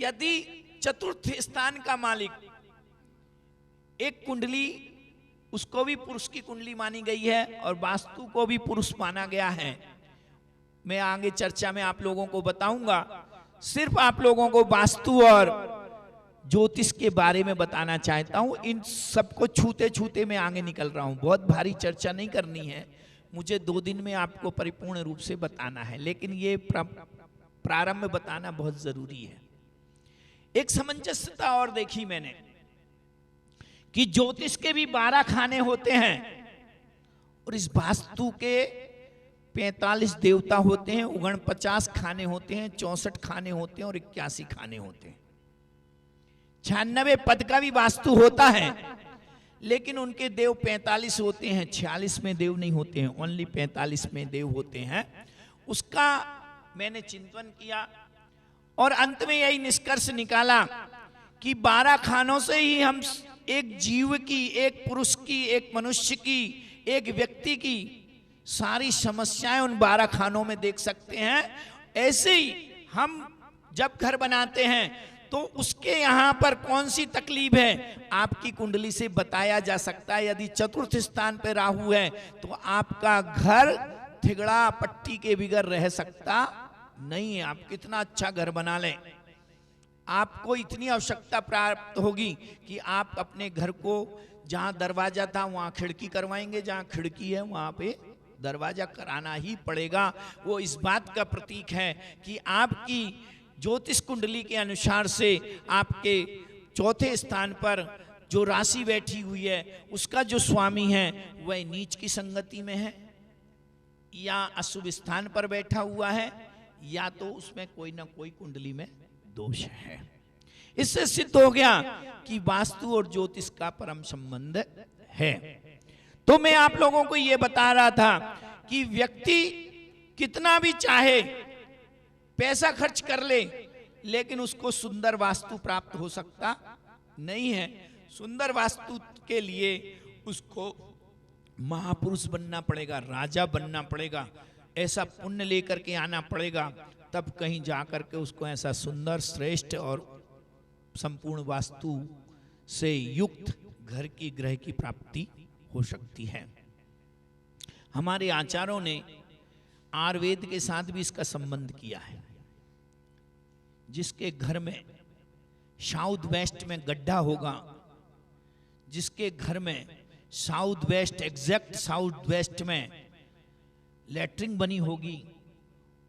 यदि चतुर्थ स्थान का मालिक एक कुंडली, उसको भी पुरुष की कुंडली मानी गई है और वास्तु को भी पुरुष माना गया है। मैं आगे चर्चा में आप लोगों को बताऊंगा। सिर्फ आप लोगों को वास्तु और ज्योतिष के बारे में बताना चाहता हूं। इन सबको छूते छूते मैं आगे निकल रहा हूं। बहुत भारी चर्चा नहीं करनी है, मुझे 2 दिन में आपको परिपूर्ण रूप से बताना है, लेकिन ये प्रारंभ में बताना बहुत जरूरी है। एक सामंजस्यता और देखी मैंने कि ज्योतिष के भी 12 खाने होते हैं और इस वास्तु के 45 देवता होते हैं, 49 खाने होते हैं, 64 खाने होते हैं और 81 खाने होते हैं। 96 पद का भी वास्तु होता है, लेकिन उनके देव 45 होते हैं, 46 में देव नहीं होते हैं, ओनली 45 में देव होते हैं। उसका मैंने चिंतन किया और अंत में यही निष्कर्ष निकाला कि 12 खानों से ही हम एक जीव की, एक पुरुष की, एक मनुष्य की, एक व्यक्ति की सारी समस्याएं उन 12 खानों में देख सकते हैं। ऐसे ही हम जब घर बनाते हैं तो उसके यहां पर कौन सी तकलीफ है आपकी कुंडली से बताया जा सकता है। यदि चतुर्थ स्थान पर राहु है तो आपका घर थिगड़ा पट्टी के बिगर रह सकता नहीं है। आप कितना अच्छा घर बना लें, आपको इतनी आवश्यकता प्राप्त होगी कि आप अपने घर को जहां दरवाजा था वहां खिड़की करवाएंगे, जहां खिड़की है वहां पे दरवाजा कराना ही पड़ेगा। वो इस बात का प्रतीक है कि आपकी ज्योतिष कुंडली के अनुसार से आपके चौथे स्थान पर जो राशि बैठी हुई है उसका जो स्वामी है वह नीच की संगति में है या अशुभ स्थान पर बैठा हुआ है या तो उसमें कोई ना कोई कुंडली में दोष है। इससे सिद्ध हो गया कि वास्तु और ज्योतिष का परम संबंध है। तो मैं आप लोगों को यह बता रहा था कि व्यक्ति कितना भी चाहे पैसा खर्च कर ले, लेकिन उसको सुंदर वास्तु प्राप्त हो सकता नहीं है। सुंदर वास्तु के लिए उसको महापुरुष बनना पड़ेगा, राजा बनना पड़ेगा, ऐसा पुण्य लेकर के आना पड़ेगा, तब कहीं जाकर के उसको ऐसा सुंदर, श्रेष्ठ और संपूर्ण वास्तु से युक्त घर की, ग्रह की प्राप्ति हो सकती है। हमारे आचार्यों ने आयुर्वेद के साथ भी इसका संबंध किया है। जिसके घर में साउथ वेस्ट में गड्ढा होगा, जिसके घर में south west, exact south west में लैट्रिन बनी होगी,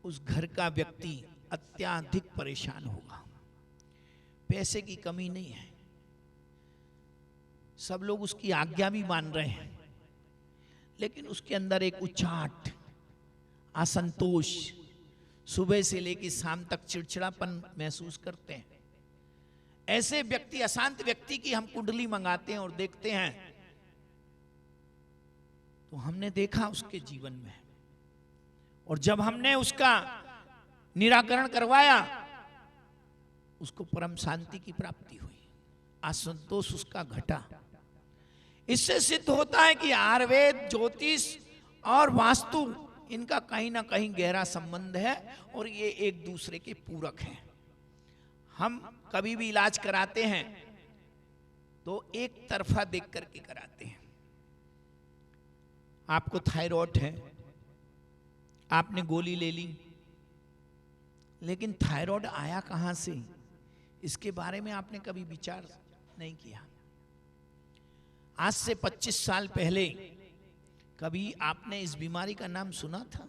उस घर का व्यक्ति अत्यधिक परेशान होगा। पैसे की कमी नहीं है, सब लोग उसकी आज्ञा भी मान रहे हैं, लेकिन उसके अंदर एक उचाट, असंतोष, सुबह से लेकर शाम तक चिड़चिड़ापन महसूस करते हैं। ऐसे व्यक्ति, अशांत व्यक्ति की हम कुंडली मंगाते हैं और देखते हैं तो हमने देखा उसके जीवन में, और जब हमने उसका निराकरण करवाया उसको परम शांति की प्राप्ति हुई, असंतोष उसका घटा। इससे सिद्ध होता है कि आयुर्वेद, ज्योतिष और वास्तु, इनका कहीं ना कहीं गहरा संबंध है और ये एक दूसरे के पूरक हैं। हम कभी भी इलाज कराते हैं तो एक तरफा देख करके कराते हैं। आपको थायराइड है, आपने गोली ले ली, लेकिन थायराइड आया कहां से, इसके बारे में आपने कभी विचार नहीं किया। आज से 25 साल पहले कभी आपने इस बीमारी का नाम सुना था?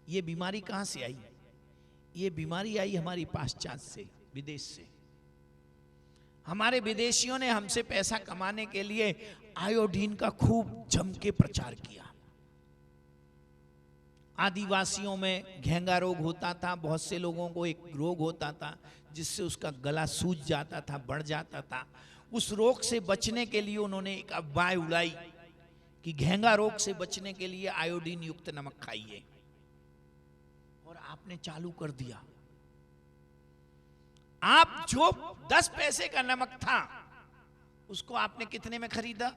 ये बीमारी कहां से आई? ये बीमारी आई हमारी पाश्चात्य से, विदेश से। हमारे विदेशियों ने हमसे पैसा कमाने के लिए आयोडीन का खूब जम के प्रचार किया। आदिवासियों में घेंगा रोग होता था, बहुत से लोगों को एक रोग होता था जिससे उसका गला सूज जाता था, बढ़ जाता था। उस रोग से बचने के लिए उन्होंने एक अफवाह उड़ाई कि घेंगा रोग से बचने के लिए आयोडीन युक्त नमक खाइए, और आपने चालू कर दिया। आप जो 10 पैसे का नमक था उसको आपने कितने में खरीदा?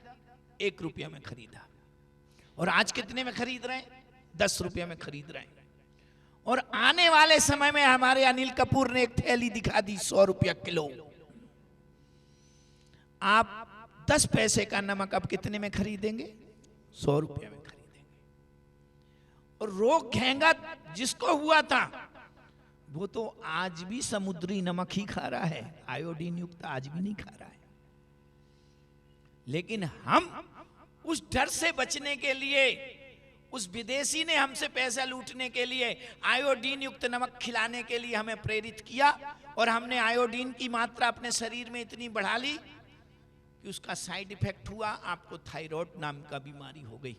1 रुपया में खरीदा। और आज कितने में खरीद रहे हैं? 10 रुपया में खरीद रहे हैं। और आने वाले समय में हमारे अनिल कपूर ने एक थैली दिखा दी 100 रुपया किलो। आप 10 पैसे का नमक अब कितने में खरीदेंगे? 100 रुपया में खरीदेंगे। और रोग घेंगा जिसको हुआ था वो तो आज भी समुद्री नमक ही खा रहा है, आयोडीन युक्त आज भी नहीं खा रहा है। लेकिन हम उस डर से बचने के लिए, उस विदेशी ने हमसे पैसा लूटने के लिए आयोडीन युक्त नमक खिलाने के लिए हमें प्रेरित किया, और हमने आयोडीन की मात्रा अपने शरीर में इतनी बढ़ा ली कि उसका साइड इफेक्ट हुआ, आपको थायराइड नाम का बीमारी हो गई।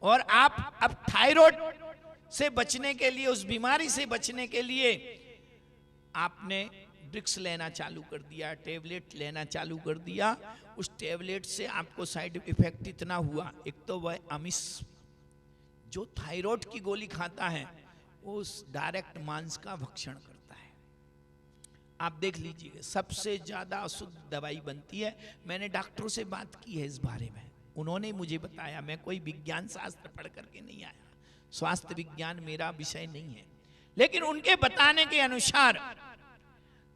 और आप अब थायराइड से बचने के लिए, उस बीमारी से बचने के लिए आपने ड्रिक्स लेना चालू कर दिया, टेबलेट लेना चालू कर दिया। उस टेबलेट से आपको साइड इफेक्ट इतना हुआ, एक तो वह अमिष जो थायराइड की गोली खाता है वो डायरेक्ट मांस का भक्षण करता है। आप देख लीजिए सबसे ज्यादा अशुद्ध दवाई बनती है। मैंने डॉक्टरों से बात की है इस बारे में, उन्होंने मुझे बताया, मैं कोई विज्ञान शास्त्र पढ़ करके नहीं आया, स्वास्थ्य विज्ञान मेरा विषय नहीं है, लेकिन उनके बताने के अनुसार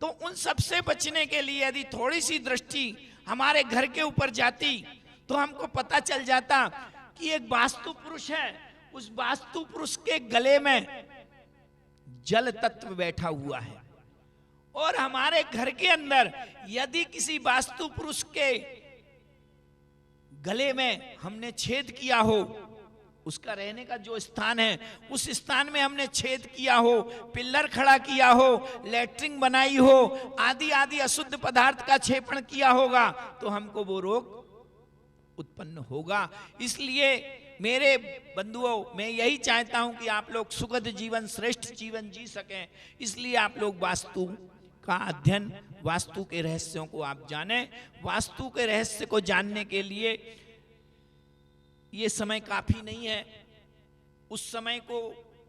तो उन सबसे बचने के लिए यदि थोड़ी सी दृष्टि हमारे घर के ऊपर जाती तो हमको पता चल जाता कि एक वास्तु पुरुष है, उस वास्तु पुरुष के गले में जल तत्व बैठा हुआ है। और हमारे घर के अंदर यदि किसी वास्तु पुरुष के गले में हमने छेद किया हो, उसका रहने का जो स्थान है उस स्थान में हमने छेद किया हो, पिल्लर खड़ा किया हो, लेटरिंग बनाई हो, आदि आदि अशुद्ध पदार्थ का क्षेपण किया होगा, तो हमको वो रोग उत्पन्न होगा। इसलिए मेरे बंधुओं, मैं यही चाहता हूं कि आप लोग सुखद जीवन, श्रेष्ठ जीवन जी सकें। इसलिए आप लोग वास्तु का अध्ययन, वास्तु के रहस्यों को आप जानें। वास्तु के रहस्य को जानने के लिए ये समय काफी नहीं है, उस समय को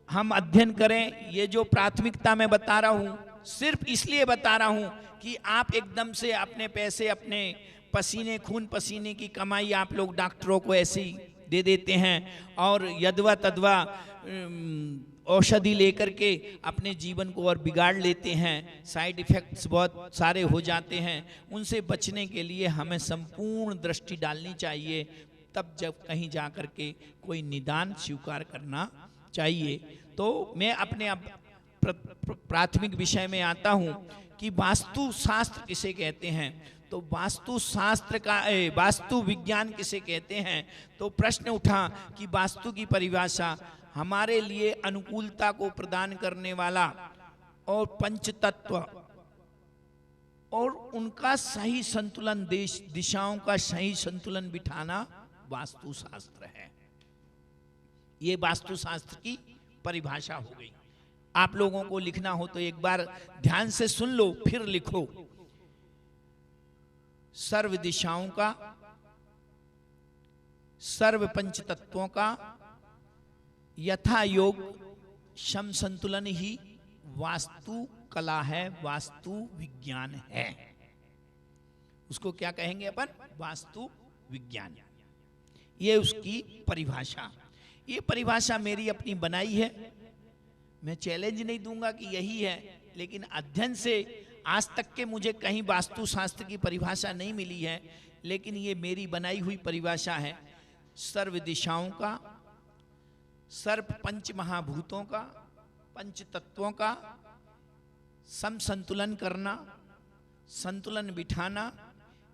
हम अध्ययन करें। ये जो प्राथमिकता मैं बता रहा हूं सिर्फ इसलिए बता रहा हूं कि आप एकदम से अपने पैसे, अपने पसीने, खून पसीने की कमाई आप लोग डॉक्टरों को ऐसी दे देते हैं और यदवा तदवा औषधि लेकर के अपने जीवन को और बिगाड़ लेते हैं। साइड इफेक्ट्स बहुत सारे हो जाते हैं। उनसे बचने के लिए हमें संपूर्ण दृष्टि डालनी चाहिए, तब जब कहीं जाकर के कोई निदान स्वीकार करना चाहिए। तो मैं अपने अब प्राथमिक विषय में आता हूं कि वास्तु शास्त्र किसे कहते हैं। तो वास्तु शास्त्र का वास्तु विज्ञान किसे कहते हैं। तो प्रश्न उठा कि वास्तु की परिभाषा हमारे लिए अनुकूलता को प्रदान करने वाला और पंच तत्व और उनका सही संतुलन, दिशाओं का सही संतुलन बिठाना वास्तु शास्त्र है। ये वास्तु शास्त्र की परिभाषा हो गई। आप लोगों को लिखना हो तो एक बार ध्यान से सुन लो, फिर लिखो। सर्व दिशाओं का, सर्व पंच तत्वों का यथा योग सम संतुलन ही वास्तु कला है, वास्तु विज्ञान है। उसको क्या कहेंगे अपन? वास्तु विज्ञान। ये उसकी परिभाषा। ये परिभाषा मेरी अपनी बनाई है, मैं चैलेंज नहीं दूंगा कि यही है, लेकिन अध्ययन से आज तक के मुझे कहीं वास्तु शास्त्र की परिभाषा नहीं मिली है, लेकिन ये मेरी बनाई हुई परिभाषा है। सर्व दिशाओं का, सर्व पंच महाभूतों का, पंच तत्वों का सम संतुलन करना, संतुलन बिठाना,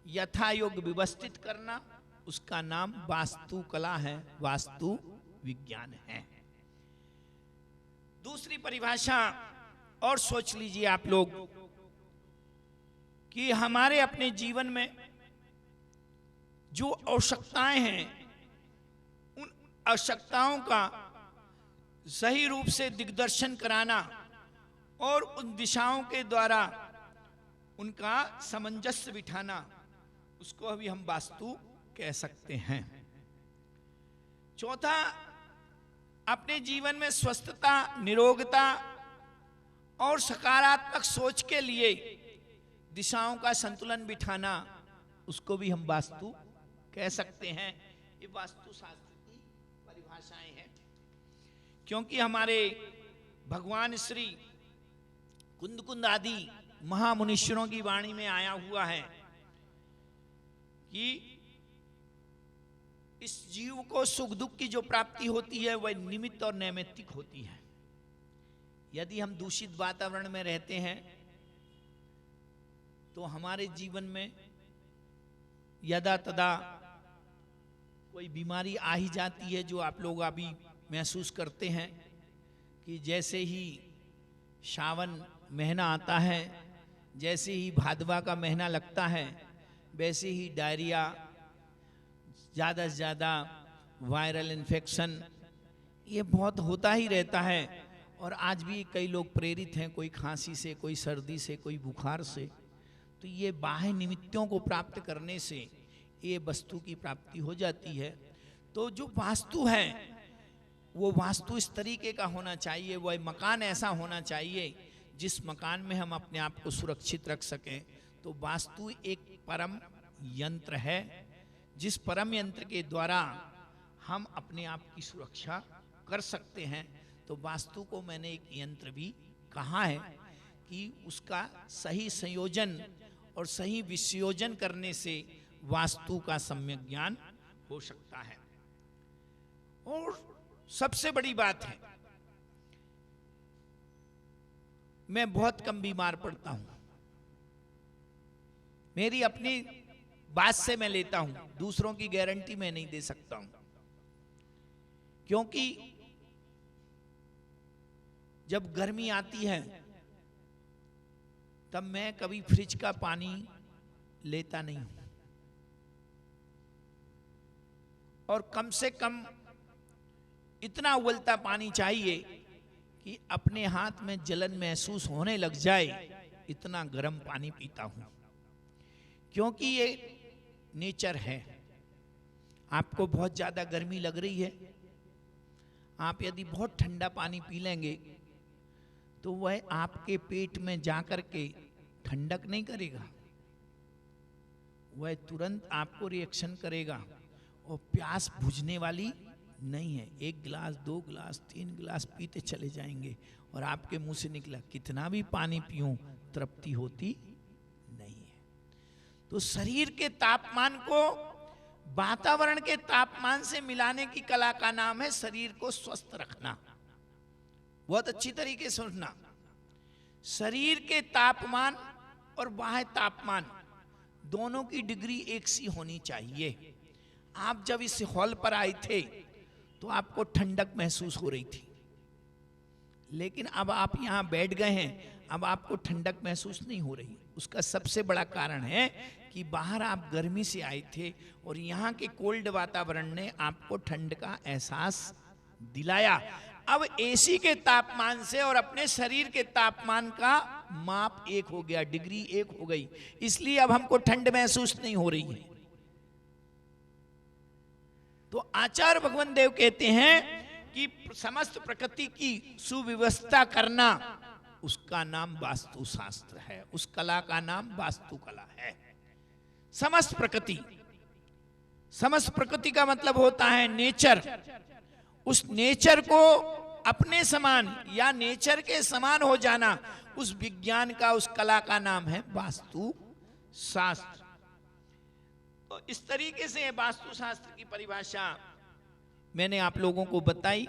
यथा योग व्यवस्थित करना, उसका नाम वास्तु कला है, वास्तु विज्ञान है। दूसरी परिभाषा और सोच लीजिए आप लोग कि हमारे अपने जीवन में जो आवश्यकताएं हैं, उन आवश्यकताओं का सही रूप से दिग्दर्शन कराना और उन दिशाओं के द्वारा उनका सामंजस्य बिठाना, उसको अभी हम वास्तु कह सकते हैं। चौथा, अपने जीवन में स्वस्थता, निरोगता और सकारात्मक सोच के लिए दिशाओं का संतुलन बिठाना, उसको भी हम वास्तु कह सकते हैं। ये वास्तु शास्त्र की परिभाषाएं हैं। क्योंकि हमारे भगवान श्री कुंद आदि महामुनीश्वरों की वाणी में आया हुआ है कि इस जीव को सुख दुख की जो प्राप्ति होती है वह निमित्त और नैमित्तिक होती है। यदि हम दूषित वातावरण में रहते हैं तो हमारे जीवन में यदा तदा कोई बीमारी आ ही जाती है, जो आप लोग अभी महसूस करते हैं कि जैसे ही सावन महीना आता है, जैसे ही भादवा का महीना लगता है, वैसे ही डायरिया, ज़्यादा से ज़्यादा वायरल इन्फेक्शन, ये बहुत होता ही रहता है। और आज भी कई लोग प्रेरित हैं, कोई खांसी से, कोई सर्दी से, कोई बुखार से। तो ये बाह्य निमित्तों को प्राप्त करने से ये वस्तु की प्राप्ति हो जाती है। तो जो वास्तु है वो वास्तु इस तरीके का होना चाहिए, वह मकान ऐसा होना चाहिए जिस मकान में हम अपने आप को सुरक्षित रख सकें। तो वास्तु एक परम यंत्र है, जिस परम यंत्र के द्वारा हम अपने आप की सुरक्षा कर सकते हैं। तो वास्तु को मैंने एक यंत्र भी कहा है कि उसका सही संयोजन और सही विसंयोजन करने से वास्तु का सम्यक ज्ञान हो सकता है। और सबसे बड़ी बात है, मैं बहुत कम बीमार पड़ता हूं। मेरी अपनी बात से मैं लेता हूं, दूसरों की गारंटी मैं नहीं दे सकता हूं। क्योंकि जब गर्मी आती है तब मैं कभी फ्रिज का पानी लेता नहीं हूं, और कम से कम इतना उबलता पानी चाहिए कि अपने हाथ में जलन महसूस होने लग जाए, इतना गर्म पानी पीता हूं। क्योंकि ये नेचर है। आपको बहुत ज्यादा गर्मी लग रही है, आप यदि बहुत ठंडा पानी पी लेंगे तो वह आपके पेट में जाकर के ठंडक नहीं करेगा, वह तुरंत आपको रिएक्शन करेगा और प्यास बुझने वाली नहीं है। 1 गिलास, 2 गिलास, 3 गिलास पीते चले जाएंगे और आपके मुंह से निकला कितना भी पानी पीऊं तृप्ति होती नहीं है। तो शरीर के तापमान को वातावरण के तापमान से मिलाने की कला का नाम है शरीर को स्वस्थ रखना। बहुत अच्छी तरीके से सुनना, शरीर के तापमान और बाह्य तापमान दोनों की डिग्री एक सी होनी चाहिए। आप जब इस हॉल पर आए थे तो आपको ठंडक महसूस हो रही थी, लेकिन अब आप यहां बैठ गए हैं, अब आपको ठंडक महसूस नहीं हो रही। उसका सबसे बड़ा कारण है कि बाहर आप गर्मी से आए थे और यहाँ के कोल्ड वातावरण ने आपको ठंड का एहसास दिलाया। अब एसी के तापमान से और अपने शरीर के तापमान का माप एक हो गया, डिग्री एक हो गई, इसलिए अब हमको ठंड महसूस नहीं हो रही है। तो आचार्य भगवान देव कहते हैं कि समस्त प्रकृति की सुव्यवस्था करना, उसका नाम वास्तु शास्त्र है, उस कला का नाम वास्तु कला है। समस्त प्रकृति, समस्त प्रकृति का मतलब होता है नेचर। उस नेचर को अपने समान या नेचर के समान हो जाना, उस विज्ञान का, उस कला का नाम है वास्तु शास्त्र। तो इस तरीके से वास्तु शास्त्र की परिभाषा मैंने आप लोगों को बताई।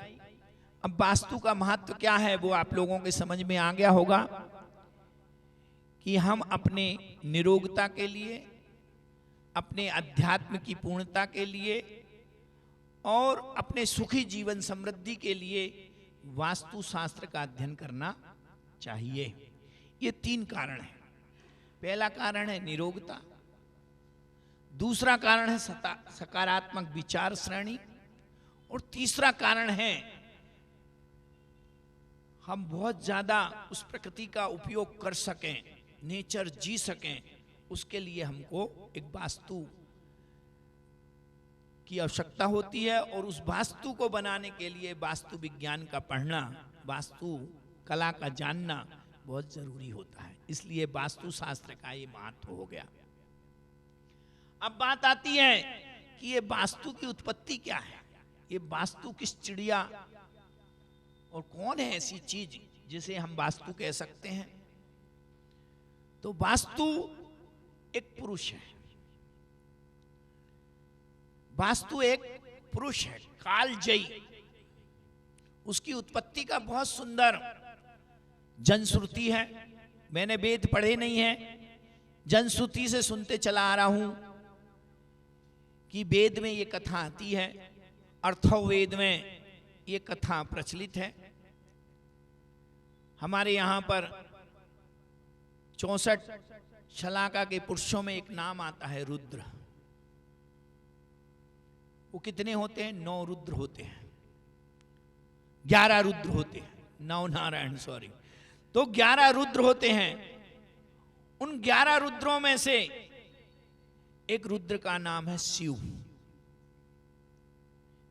अब वास्तु का महत्व क्या है वो आप लोगों के समझ में आ गया होगा कि हम अपने निरोगता के लिए, अपने अध्यात्म की पूर्णता के लिए और अपने सुखी जीवन समृद्धि के लिए वास्तु शास्त्र का अध्ययन करना चाहिए। ये 3 कारण हैं। पहला कारण है निरोगता, दूसरा कारण है सकारात्मक विचार श्रेणी, और तीसरा कारण है हम बहुत ज्यादा उस प्रकृति का उपयोग कर सकें, नेचर जी सकें, उसके लिए हमको एक वास्तु की आवश्यकता होती है। और उस वास्तु को बनाने के लिए वास्तु विज्ञान का पढ़ना, वास्तु कला का जानना बहुत जरूरी होता है। इसलिए वास्तु शास्त्र का ये महत्व हो गया। अब बात आती है कि ये वास्तु की उत्पत्ति क्या है, ये वास्तु किस चिड़िया और कौन है ऐसी चीज जिसे हम वास्तु कह सकते हैं? तो वास्तु एक पुरुष है, वास्तु एक पुरुष है, कालजयी। उसकी उत्पत्ति का बहुत सुंदर जनश्रुति है। मैंने वेद पढ़े नहीं है, जनश्रुति से सुनते चला आ रहा हूं कि वेद में ये कथा आती है, अर्थवेद में ये कथा प्रचलित है। हमारे यहां पर 64 शलाका के पुरुषों में एक नाम आता है रुद्र। वो कितने होते हैं? 9 रुद्र होते हैं, 11 रुद्र होते हैं, 9 नारायण, सॉरी। तो 11 रुद्र होते हैं। उन 11 रुद्रों में से एक रुद्र का नाम है शिव,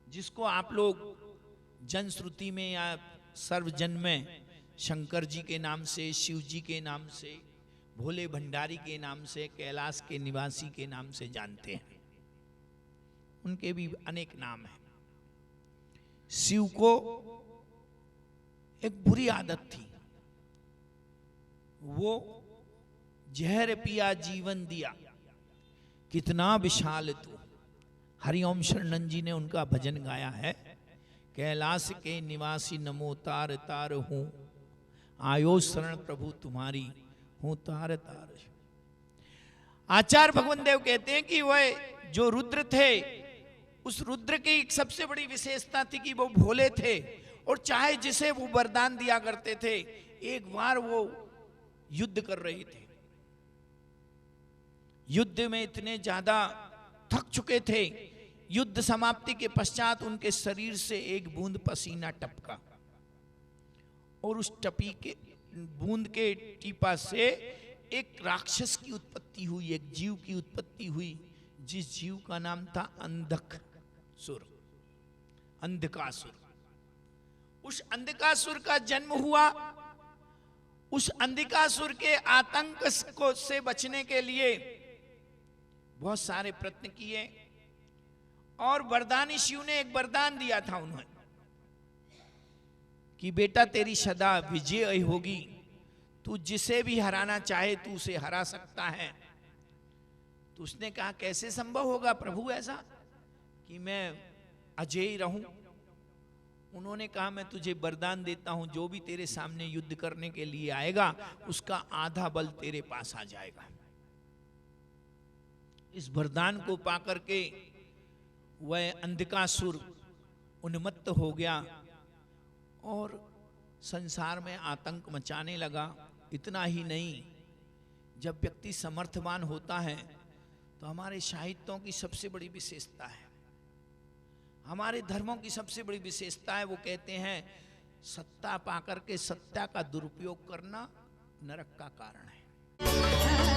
जिसको आप लोग जनश्रुति में या सर्वजन में शंकर जी के नाम से, शिव जी के नाम से, भोले भंडारी के नाम से, कैलाश के निवासी के नाम से जानते हैं। उनके भी अनेक नाम हैं। शिव को एक बुरी आदत थी, वो जहर पिया जीवन दिया, कितना विशाल तू। हरिओम शरणन जी ने उनका भजन गाया है, कैलाश के निवासी नमो तार तार हूं, आयो शरण प्रभु तुम्हारी हूं तार तार। आचार्य भगवान देव कहते हैं कि वह जो रुद्र थे, उस रुद्र की एक सबसे बड़ी विशेषता थी कि वो भोले थे, और चाहे जिसे वो वरदान दिया करते थे। एक बार वो युद्ध कर रहे थे, युद्ध में इतने ज्यादा थक चुके थे, युद्ध समाप्ति के पश्चात उनके शरीर से एक बूंद पसीना टपका, और उस टपी के बूंद के टीपा से एक राक्षस की उत्पत्ति हुई, एक जीव की उत्पत्ति हुई, जिस जीव का नाम था अंधकासुर, अंधकासुर। उस अंधकासुर का जन्म हुआ। उस अंधकासुर के आतंक को से बचने के लिए बहुत सारे प्रयत्न किए, और वरदानी शिव ने एक वरदान दिया था उन्हें कि बेटा तेरी सदा विजय होगी, तू जिसे भी हराना चाहे तू उसे हरा सकता है। तो उसने कहा कैसे संभव होगा प्रभु ऐसा कि मैं अजेय रहूं? उन्होंने कहा मैं तुझे वरदान देता हूं, जो भी तेरे सामने युद्ध करने के लिए आएगा उसका आधा बल तेरे पास आ जाएगा। इस वरदान को पाकर के वह अंधकासुर उन्मत्त हो गया और संसार में आतंक मचाने लगा। इतना ही नहीं, जब व्यक्ति समर्थवान होता है तो हमारे साहित्यों की सबसे बड़ी विशेषता है, हमारे धर्मों की सबसे बड़ी विशेषता है, वो कहते हैं सत्ता पाकर के सत्ता का दुरुपयोग करना नरक का कारण है।